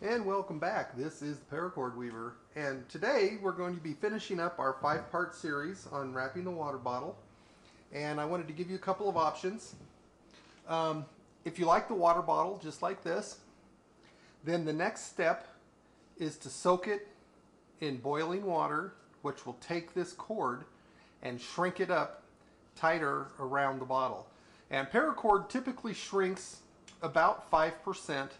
And welcome back. This is the Paracord Weaver, and today we're going to be finishing up our 5-part series on wrapping the water bottle. And I wanted to give you a couple of options. If you like the water bottle just like this, then the next step is to soak it in boiling water, which will take this cord and shrink it up tighter around the bottle. And paracord typically shrinks about 5%.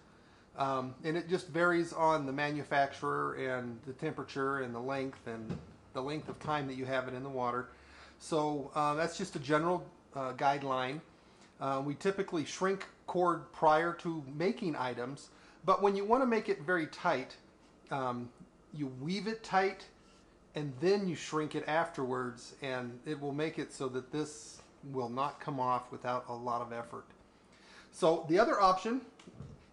And it just varies on the manufacturer and the temperature and the length of time that you have it in the water. So that's just a general guideline. We typically shrink cord prior to making items, but when you want to make it very tight, you weave it tight and then you shrink it afterwards, and it will make it so that this will not come off without a lot of effort. So the other option,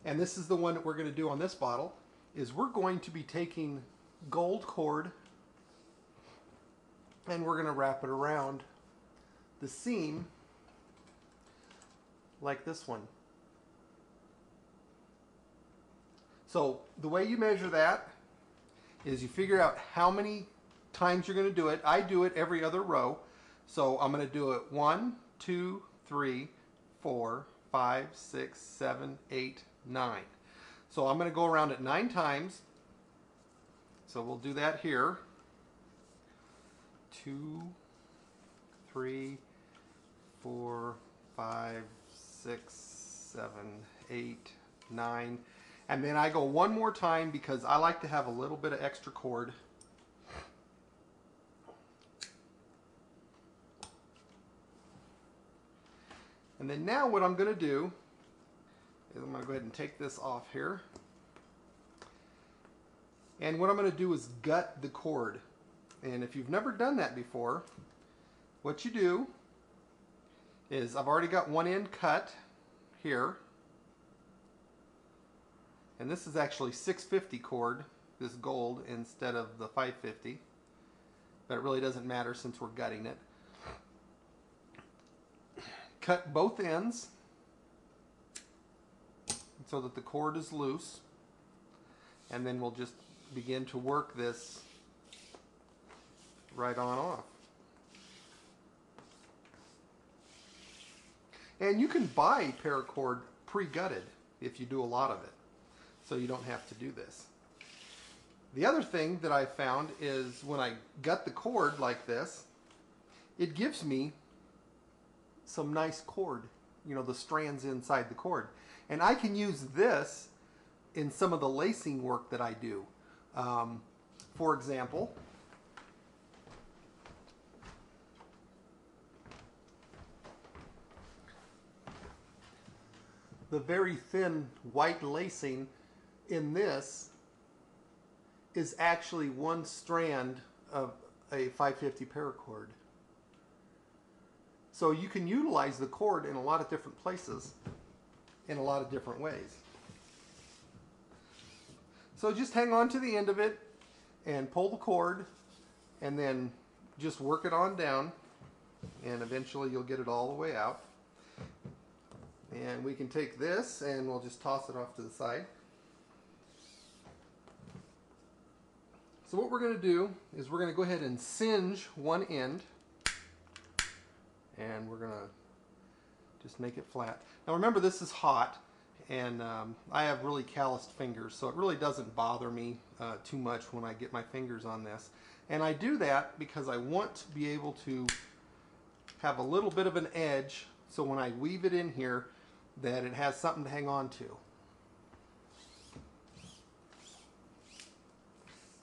and this is the one that we're going to do on this bottle, is we're going to be taking gold cord and we're going to wrap it around the seam like this one. So the way you measure that is you figure out how many times you're going to do it. I do it every other row. So I'm going to do it 1, 2, 3, 4, 5, 6, 7, 8, 9. So I'm going to go around it 9 times. So we'll do that here. 2, 3, 4, 5, 6, 7, 8, 9. And then I go one more time because I like to have a little bit of extra cord. And then now what I'm going to do is I'm going to go ahead and take this off here. And what I'm going to do is gut the cord. And if you've never done that before, what you do is, I've already got one end cut here. And this is actually 650 cord, this gold, instead of the 550. But it really doesn't matter since we're gutting it. Cut both ends so that the cord is loose, and then we'll just begin to work this right on off. And you can buy paracord pre-gutted if you do a lot of it, so you don't have to do this. The other thing that I found is when I gut the cord like this, it gives me some nice cord, you know, the strands inside the cord. And I can use this in some of the lacing work that I do. For example, the very thin white lacing in this is actually one strand of a 550 paracord. So you can utilize the cord in a lot of different places, in a lot of different ways. So just hang on to the end of it and pull the cord, and then just work it on down, and eventually you'll get it all the way out. And we can take this and we'll just toss it off to the side. So what we're going to do is we're going to go ahead and singe one end. And we're going to just make it flat. Now remember, this is hot, and I have really calloused fingers, so it really doesn't bother me too much when I get my fingers on this. And I do that because I want to be able to have a little bit of an edge, so when I weave it in here, that it has something to hang on to.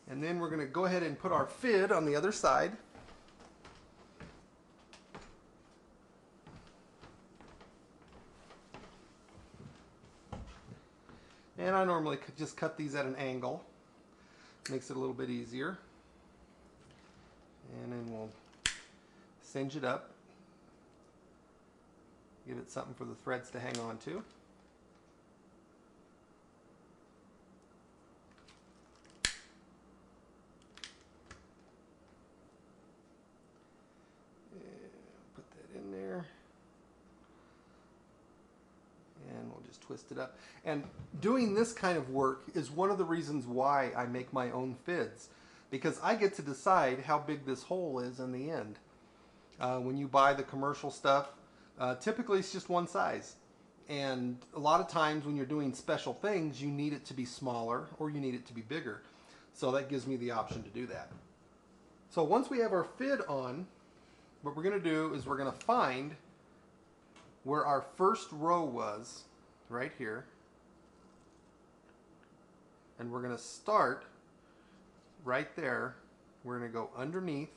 And then we're going to go ahead and put our fid on the other side. And I normally just cut these at an angle. Makes it a little bit easier. And then we'll singe it up. Give it something for the threads to hang on to. And put that in there. And we'll just twist it up. And doing this kind of work is one of the reasons why I make my own fids, because I get to decide how big this hole is in the end. When you buy the commercial stuff, typically it's just one size. And a lot of times when you're doing special things, you need it to be smaller or you need it to be bigger. So that gives me the option to do that. So once we have our fid on, what we're going to do is we're going to find where our first row was, right here. And we're going to start right there. We're going to go underneath.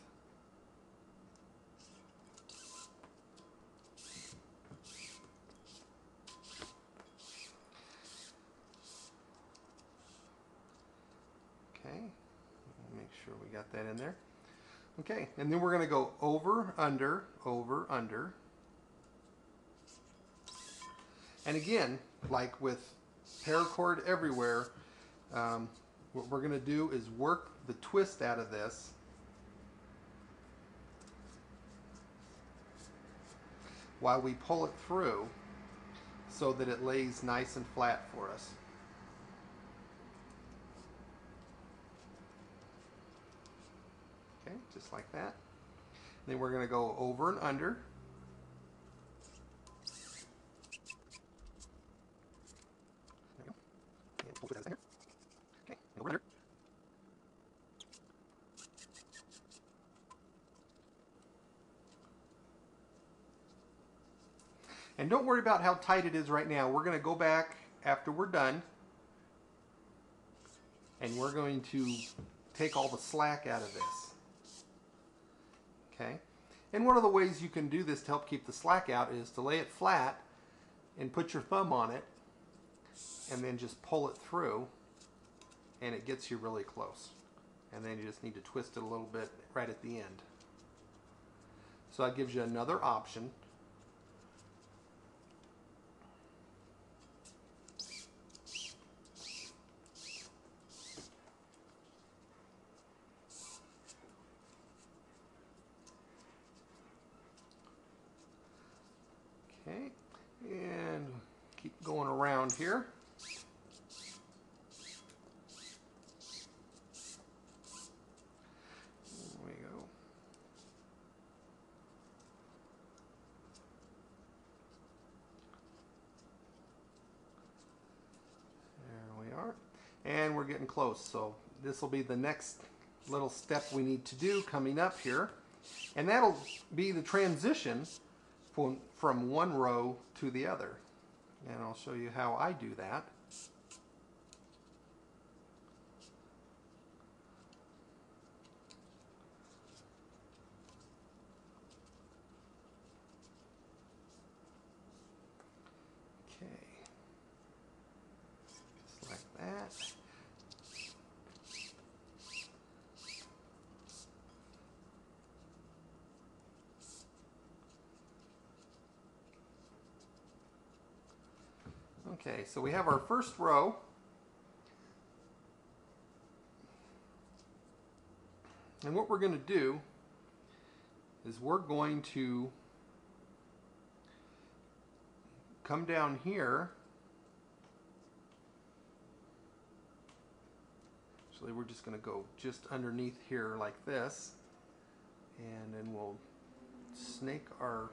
Okay, make sure we got that in there. Okay, and then we're going to go over, under, over, under. And again, like with paracord everywhere, what we're going to do is work the twist out of this while we pull it through so that it lays nice and flat for us. Okay, just like that. Then we're going to go over and under. There we go. And pull it out there. Okay, and over and under. And don't worry about how tight it is right now. We're going to go back after we're done, and we're going to take all the slack out of this. Okay? And one of the ways you can do this to help keep the slack out is to lay it flat and put your thumb on it and then just pull it through, and it gets you really close. And then you just need to twist it a little bit right at the end. So that gives you another option. Okay, and keep going around here. There we go. There we are. And we're getting close, so this will be the next little step we need to do coming up here. And that'll be the transition from one row to the other. And I'll show you how I do that. Okay. Just like that. Okay, so we have our first row. And what we're going to do is we're going to come down here. Actually, we're just going to go just underneath here like this. And then we'll snake our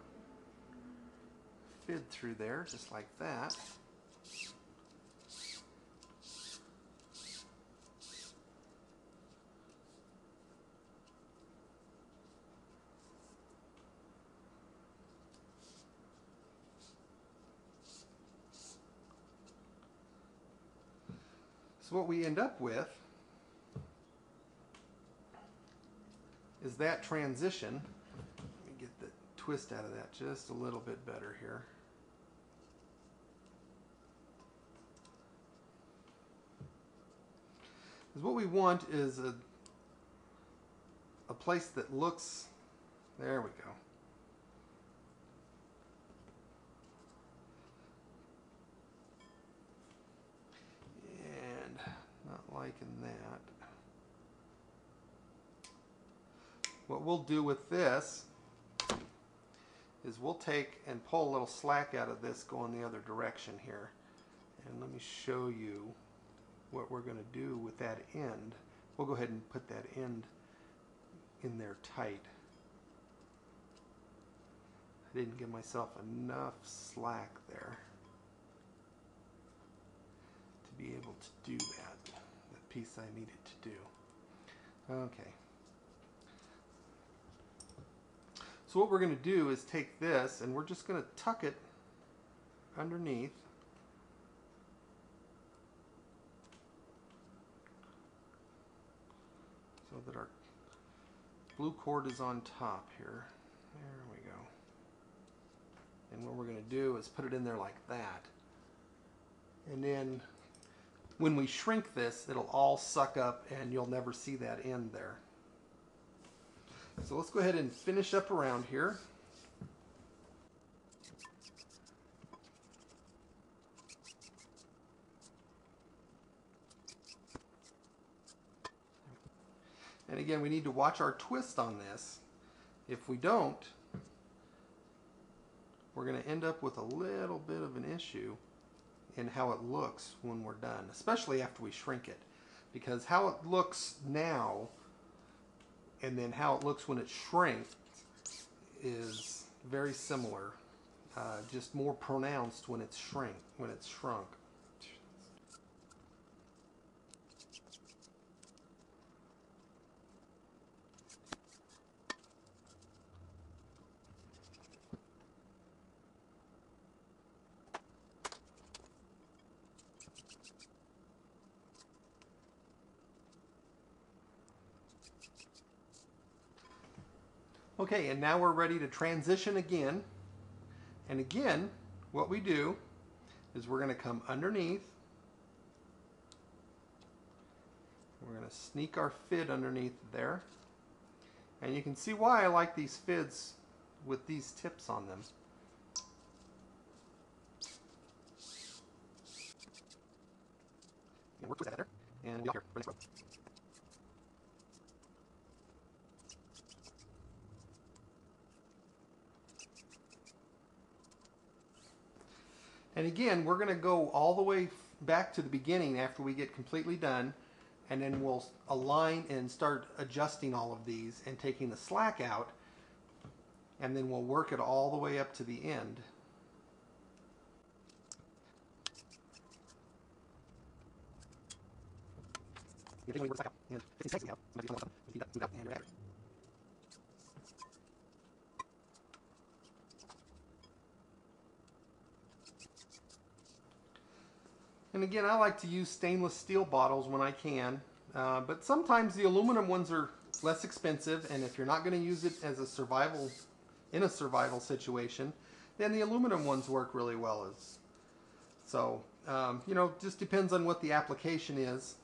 fid through there just like that. So what we end up with is that transition. Let me get the twist out of that just a little bit better here. Because what we want is a place that looks, there we go. Liking that. What we'll do with this is we'll take and pull a little slack out of this going the other direction here. And let me show you what we're going to do with that end. We'll go ahead and put that end in there tight. I didn't give myself enough slack there to be able to do that, the piece I needed to do. Okay. So what we're going to do is take this and we're just going to tuck it underneath. So that our blue cord is on top here. There we go. And what we're going to do is put it in there like that. And then when we shrink this, it'll all suck up and you'll never see that end there. So let's go ahead and finish up around here. And again, we need to watch our twist on this. If we don't, we're going to end up with a little bit of an issue in how it looks when we're done, especially after we shrink it. Because how it looks now and then how it looks when it shrinks is very similar, just more pronounced when it's shrunk. Okay, and now we're ready to transition again. And again, what we do is we're going to come underneath. We're going to sneak our fid underneath there. And you can see why I like these fids with these tips on them. And work with that there. And we'll be off here for the next row. And again, we're going to go all the way back to the beginning after we get completely done, and then we'll align and start adjusting all of these and taking the slack out, and then we'll work it all the way up to the end. And again, I like to use stainless steel bottles when I can, but sometimes the aluminum ones are less expensive, and if you're not going to use it as a survival situation, then the aluminum ones work really well. So, you know, just depends on what the application is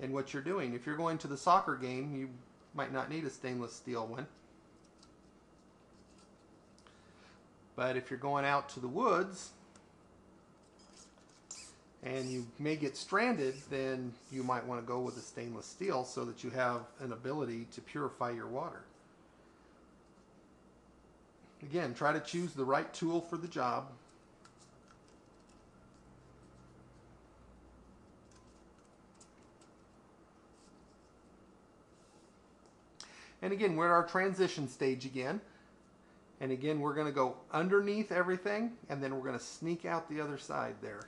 and what you're doing. If you're going to the soccer game, you might not need a stainless steel one. But if you're going out to the woods and you may get stranded, then you might want to go with a stainless steel so that you have an ability to purify your water. Again, try to choose the right tool for the job. And again, we're at our transition stage again. And again, we're going to go underneath everything, and then we're going to sneak out the other side there.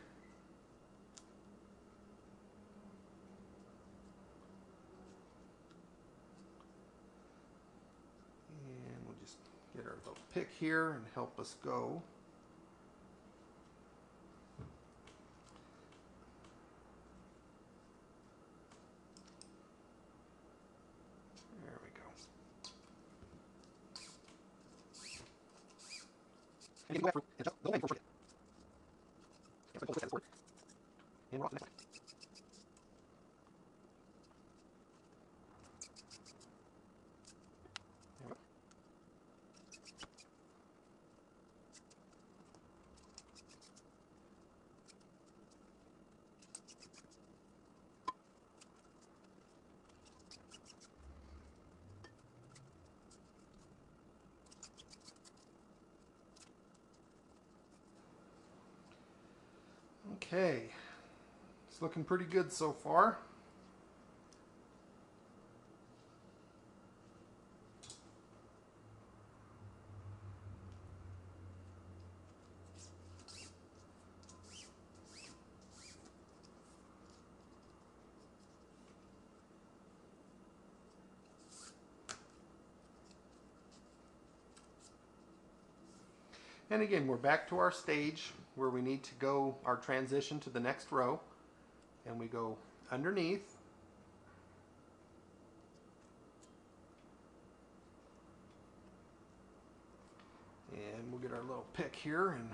And we'll just get our little pick here and help us go. And you can go after and just go ahead and pull it. And we're off the next side. There we go. Okay, it's looking pretty good so far. And again, we're back to our stage where we need to go our transition to the next row. And we go underneath. And we'll get our little pick here and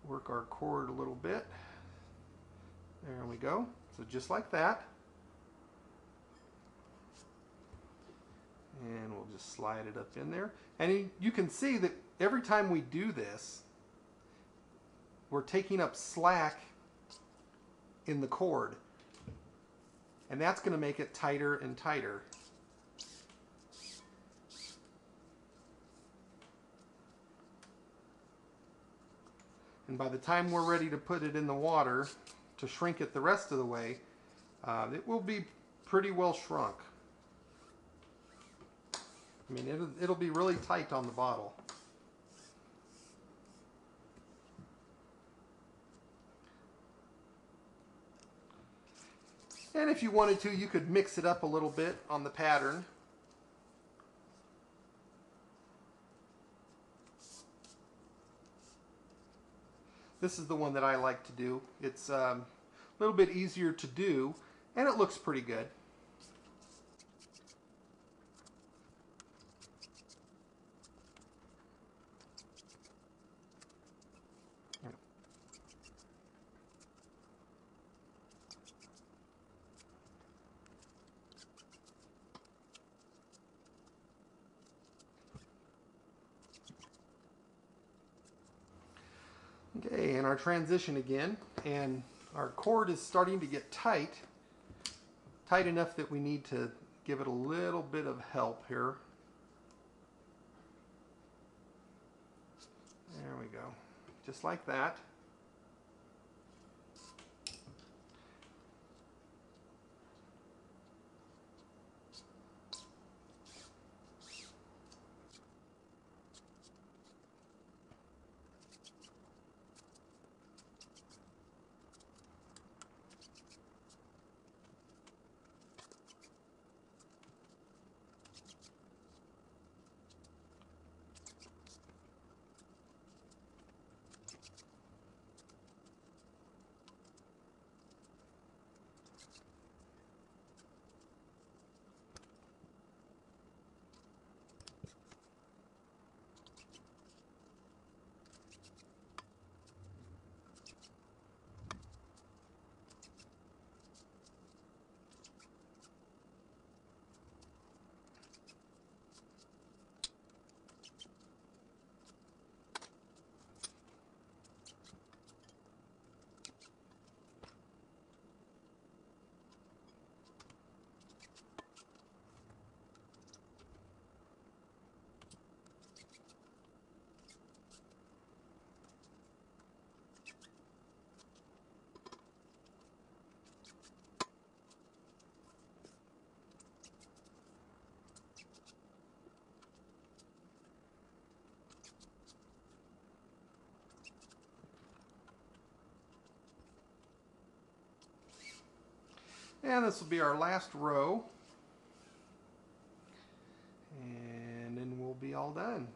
work our cord a little bit. There we go. So just like that. And we'll just slide it up in there. And you can see that every time we do this, we're taking up slack in the cord. And that's going to make it tighter and tighter. And by the time we're ready to put it in the water to shrink it the rest of the way, it will be pretty well shrunk. I mean, it'll be really tight on the bottle. And if you wanted to, you could mix it up a little bit on the pattern. This is the one that I like to do. It's a little bit easier to do, and it looks pretty good. Okay, and our transition again, and our cord is starting to get tight enough that we need to give it a little bit of help here. There we go, just like that. And this will be our last row. And then we'll be all done.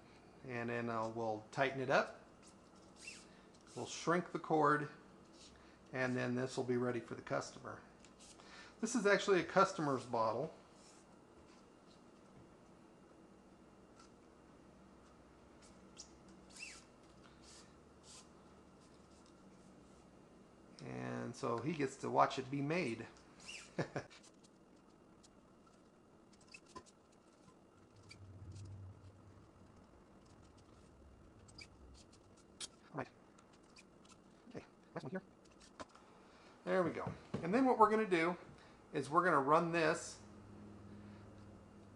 And then we'll tighten it up. We'll shrink the cord. And then this will be ready for the customer. This is actually a customer's bottle. And so he gets to watch it be made. Right. Okay, last one here. There we go. And then what we're going to do is we're going to run this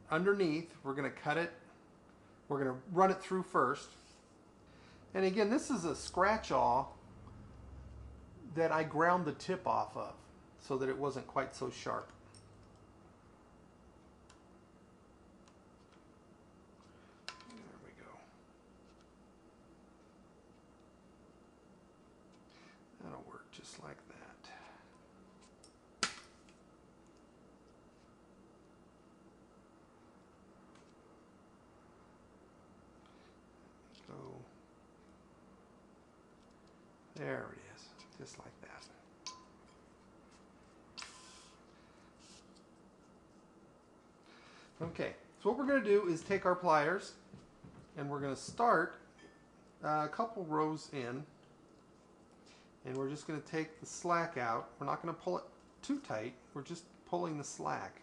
underneath. We're going to cut it. We're going to run it through first. And again, this is a scratch-awl that I ground the tip off of so that it wasn't quite so sharp. There we go. That'll work just like that. There it is, just like that. Okay, so what we're going to do is take our pliers and we're going to start a couple rows in, and we're just going to take the slack out. We're not going to pull it too tight, we're just pulling the slack.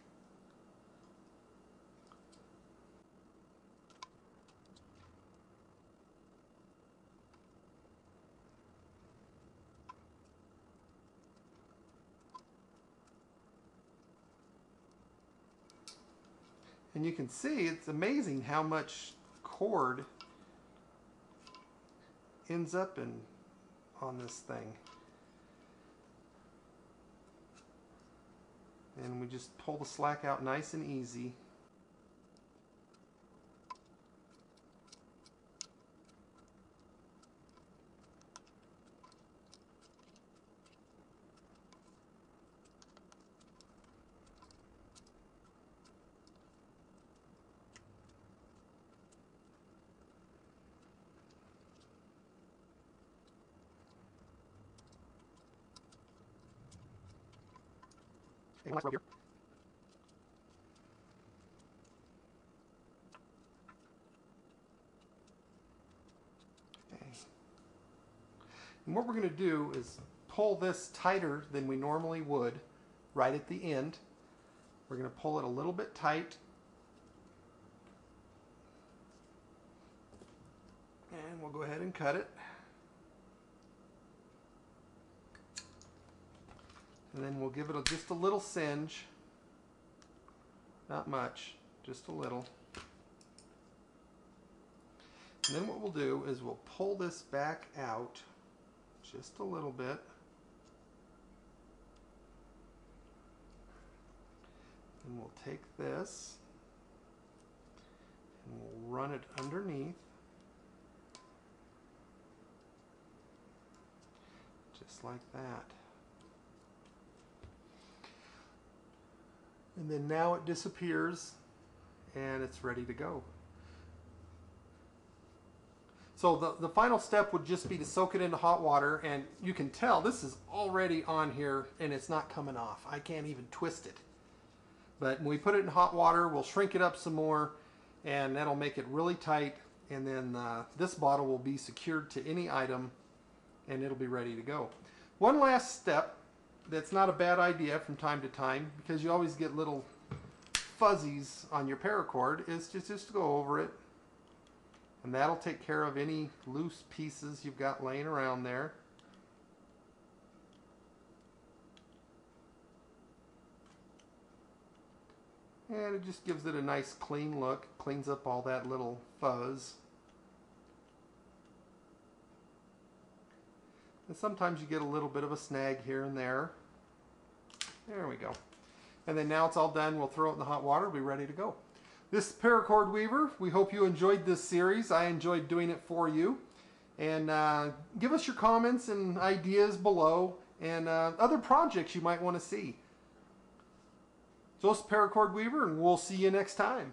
And you can see it's amazing how much cord ends up on this thing. And we just pull the slack out nice and easy. One last row here. Okay. And what we're going to do is pull this tighter than we normally would right at the end. We're going to pull it a little bit tight. And we'll go ahead and cut it. And then we'll give it just a little singe. Not much, just a little. And then what we'll do is we'll pull this back out just a little bit. And we'll take this and we'll run it underneath. Just like that. And then now it disappears and it's ready to go. So the final step would just be to soak it into hot water, and you can tell this is already on here and it's not coming off. I can't even twist it. But when we put it in hot water, we'll shrink it up some more and that'll make it really tight, and then this bottle will be secured to any item and it'll be ready to go. One last step that's not a bad idea from time to time, because you always get little fuzzies on your paracord, is just to go over it, and that'll take care of any loose pieces you've got laying around there. And it just gives it a nice clean look, cleans up all that little fuzz. And sometimes you get a little bit of a snag here and there. There we go. And then now it's all done, we'll throw it in the hot water, we'll be ready to go. This is Paracord Weaver. We hope you enjoyed this series. I enjoyed doing it for you. And give us your comments and ideas below, and other projects you might want to see. So this is Paracord Weaver, and we'll see you next time.